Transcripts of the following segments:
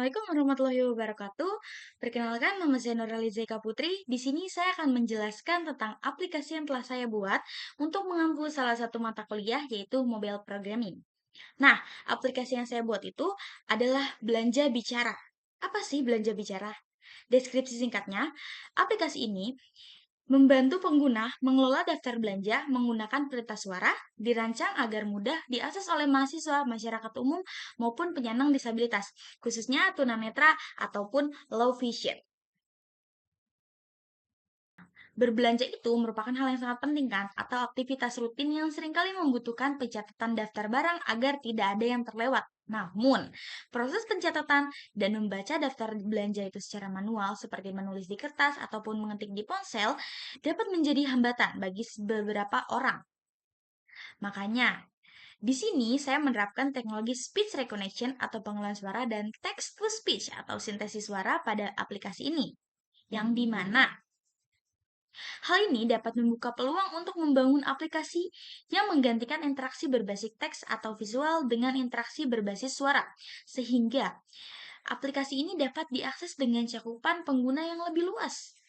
Assalamualaikum warahmatullahi wabarakatuh. Perkenalkan, nama saya Nuraliza Eka Putri. Di sini saya akan menjelaskan tentang aplikasi yang telah saya buat untuk mengampu salah satu mata kuliah, yaitu mobile programming. Nah, aplikasi yang saya buat itu adalah Belanja Bicara. Apa sih Belanja Bicara? Deskripsi singkatnya, aplikasi ini membantu pengguna mengelola daftar belanja menggunakan perintah suara, dirancang agar mudah diakses oleh mahasiswa, masyarakat umum, maupun penyandang disabilitas, khususnya tunanetra ataupun low vision. Berbelanja itu merupakan hal yang sangat penting kan, atau aktivitas rutin yang seringkali membutuhkan pencatatan daftar barang agar tidak ada yang terlewat. Namun, proses pencatatan dan membaca daftar belanja itu secara manual seperti menulis di kertas ataupun mengetik di ponsel dapat menjadi hambatan bagi beberapa orang. Makanya, di sini saya menerapkan teknologi speech recognition atau pengolahan suara dan text to speech atau sintesis suara pada aplikasi ini. Yang dimana hal ini dapat membuka peluang untuk membangun aplikasi yang menggantikan interaksi berbasis teks atau visual dengan interaksi berbasis suara, sehingga aplikasi ini dapat diakses dengan cakupan pengguna yang lebih luas.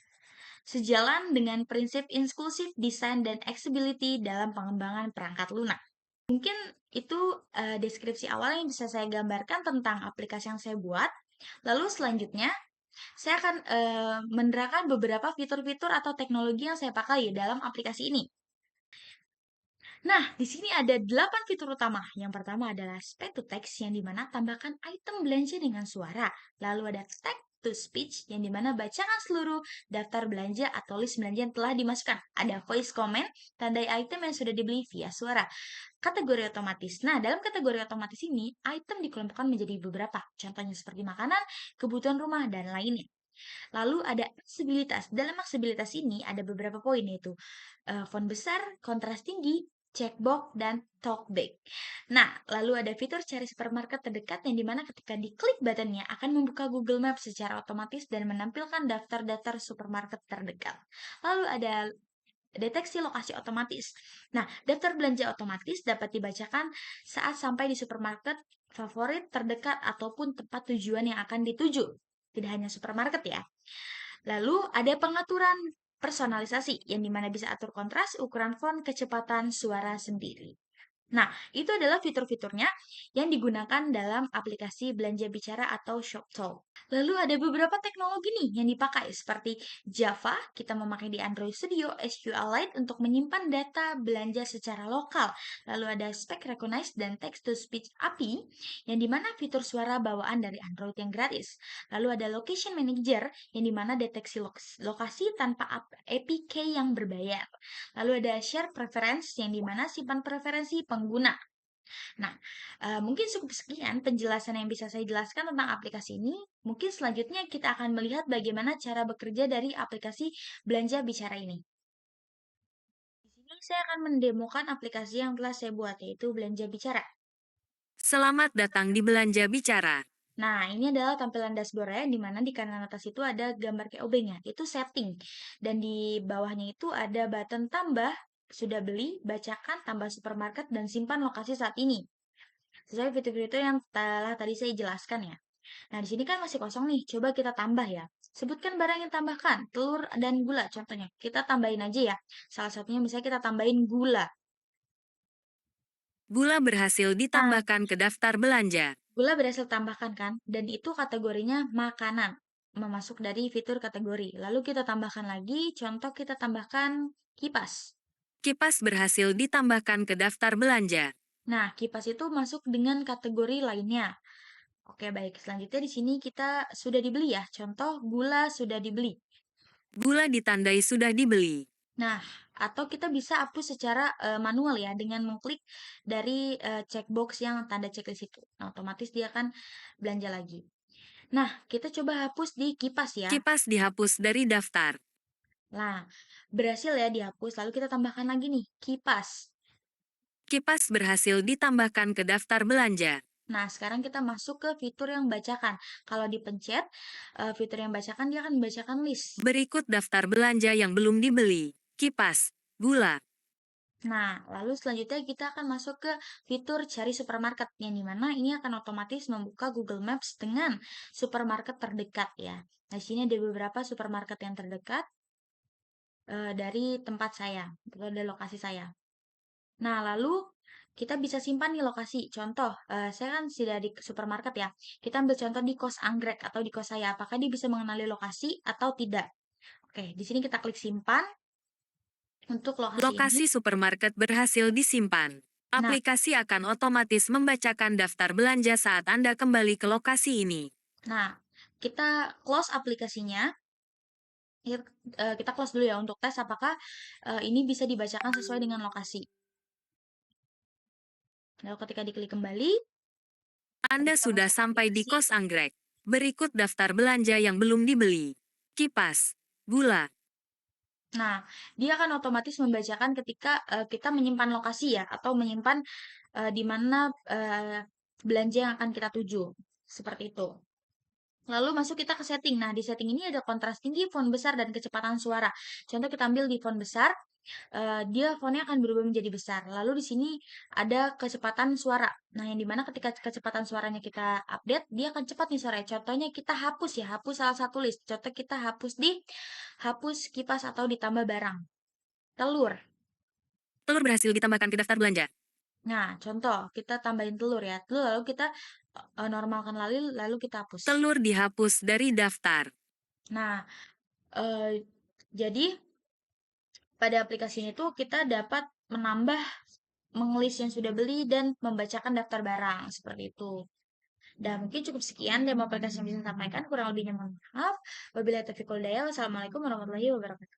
Sejalan dengan prinsip inklusif desain dan accessibility dalam pengembangan perangkat lunak. Mungkin itu deskripsi awal yang bisa saya gambarkan tentang aplikasi yang saya buat. Lalu selanjutnya saya akan menerangkan beberapa fitur-fitur atau teknologi yang saya pakai dalam aplikasi ini. Nah, di sini ada 8 fitur utama. Yang pertama adalah speech to text yang dimana tambahkan item belanja dengan suara. Lalu ada text to speech yang dimana bacakan seluruh daftar belanja atau list belanja yang telah dimasukkan. Ada voice comment, tandai item yang sudah dibeli via suara. Kategori otomatis. Nah, dalam kategori otomatis ini, item dikelompokkan menjadi beberapa. Contohnya seperti makanan, kebutuhan rumah, dan lainnya. Lalu ada aksesibilitas. Dalam aksesibilitas ini ada beberapa poin yaitu font besar, kontras tinggi, checkbox, dan talkback. Nah, lalu ada fitur cari supermarket terdekat yang dimana ketika diklik buttonnya akan membuka Google Maps secara otomatis dan menampilkan daftar-daftar supermarket terdekat. Lalu ada deteksi lokasi otomatis. Nah, daftar belanja otomatis dapat dibacakan saat sampai di supermarket favorit terdekat ataupun tempat tujuan yang akan dituju. Tidak hanya supermarket ya. Lalu ada pengaturan personalisasi yang dimana bisa atur kontras, ukuran font, kecepatan suara sendiri. Nah, itu adalah fitur-fiturnya yang digunakan dalam aplikasi belanja bicara atau ShopTalk. Lalu ada beberapa teknologi nih yang dipakai seperti Java, kita memakai di Android Studio, SQLite untuk menyimpan data belanja secara lokal. Lalu ada Spec Recognize dan Text to Speech API yang dimana fitur suara bawaan dari Android yang gratis. Lalu ada Location Manager yang dimana deteksi lokasi tanpa APK yang berbayar. Lalu ada Share Preference yang dimana simpan preferensi pengguna. Nah, mungkin cukup sekian penjelasan yang bisa saya jelaskan tentang aplikasi ini. Mungkin selanjutnya kita akan melihat bagaimana cara bekerja dari aplikasi Belanja Bicara ini. Di sini saya akan mendemokan aplikasi yang telah saya buat, yaitu Belanja Bicara. Selamat datang di Belanja Bicara. Nah, ini adalah tampilan dashboard-nya, di mana di kanan atas itu ada gambar KOB-nya, itu setting. Dan di bawahnya itu ada button tambah, sudah beli, bacakan, tambah supermarket, dan simpan lokasi saat ini. Sesuai fitur-fitur yang telah tadi saya jelaskan ya. Nah, di sini kan masih kosong nih. Coba kita tambah ya. Sebutkan barang yang tambahkan, telur dan gula contohnya. Kita tambahin aja ya. Salah satunya misalnya kita tambahin gula. Gula berhasil Nah, ditambahkan ke daftar belanja. gula berhasil tambahkan kan? Dan itu kategorinya makanan. Memasuk dari fitur kategori. Lalu kita tambahkan lagi, contoh kita tambahkan kipas. Kipas berhasil ditambahkan ke daftar belanja. Nah, kipas itu masuk dengan kategori lainnya. Oke, baik. Selanjutnya di sini kita sudah dibeli ya. Contoh gula sudah dibeli. Gula ditandai sudah dibeli. Nah, atau kita bisa hapus secara manual ya dengan mengklik dari checkbox yang tanda checklist itu. Nah, otomatis dia akan belanja lagi. Nah, kita coba hapus di kipas ya. Kipas dihapus dari daftar. Nah, berhasil ya dihapus. Lalu kita tambahkan lagi nih, kipas. Kipas berhasil ditambahkan ke daftar belanja. Nah, sekarang kita masuk ke fitur yang bacakan. Kalau dipencet, fitur yang bacakan dia akan membacakan list. Berikut daftar belanja yang belum dibeli. Kipas, gula, Nah, lalu selanjutnya kita akan masuk ke fitur cari supermarket, yang dimana ini akan otomatis membuka Google Maps dengan supermarket terdekat ya. Nah, di sini ada beberapa supermarket yang terdekat dari tempat saya, atau dari lokasi saya. Nah, lalu kita bisa simpan nih lokasi. Contoh, saya kan sudah di supermarket ya. Kita ambil contoh di kos anggrek atau di kos saya. Apakah dia bisa mengenali lokasi atau tidak? Oke, di sini kita klik simpan untuk lokasi ini. Lokasi supermarket berhasil disimpan. Nah, Aplikasi akan otomatis membacakan daftar belanja saat Anda kembali ke lokasi ini. nah, kita close aplikasinya. Ya, kita close dulu ya untuk tes apakah ini bisa dibacakan sesuai dengan lokasi. Lalu ketika diklik kembali, Anda kita sudah masuk sampai di aplikasi. kos anggrek. Berikut daftar belanja yang belum dibeli. Kipas, gula, Nah, dia akan otomatis membacakan ketika kita menyimpan lokasi ya, atau menyimpan di mana belanja yang akan kita tuju. Seperti itu. Lalu masuk kita ke setting. Nah, di setting ini ada kontras tinggi, font besar, dan kecepatan suara. Contoh kita ambil di font besar, dia fontnya akan berubah menjadi besar. Lalu di sini ada kecepatan suara. Nah, yang dimana ketika kecepatan suaranya kita update, dia akan cepat nih suaranya. Contohnya kita hapus ya, hapus salah satu list. Contoh kita hapus di hapus kipas atau ditambah barang. Telur. telur berhasil ditambahkan ke daftar belanja. Nah, contoh kita tambahin telur ya. Telur lalu kita normalkan lalu kita hapus. Telur dihapus dari daftar. Nah, jadi pada aplikasi ini tuh kita dapat menambah mengelis yang sudah beli dan membacakan daftar barang seperti itu. Dan mungkin cukup sekian demo aplikasi yang bisa saya sampaikan. Kurang lebihnya mohon maaf. Wabillahi taufiq wal hidayah. Wassalamualaikum warahmatullahi wabarakatuh.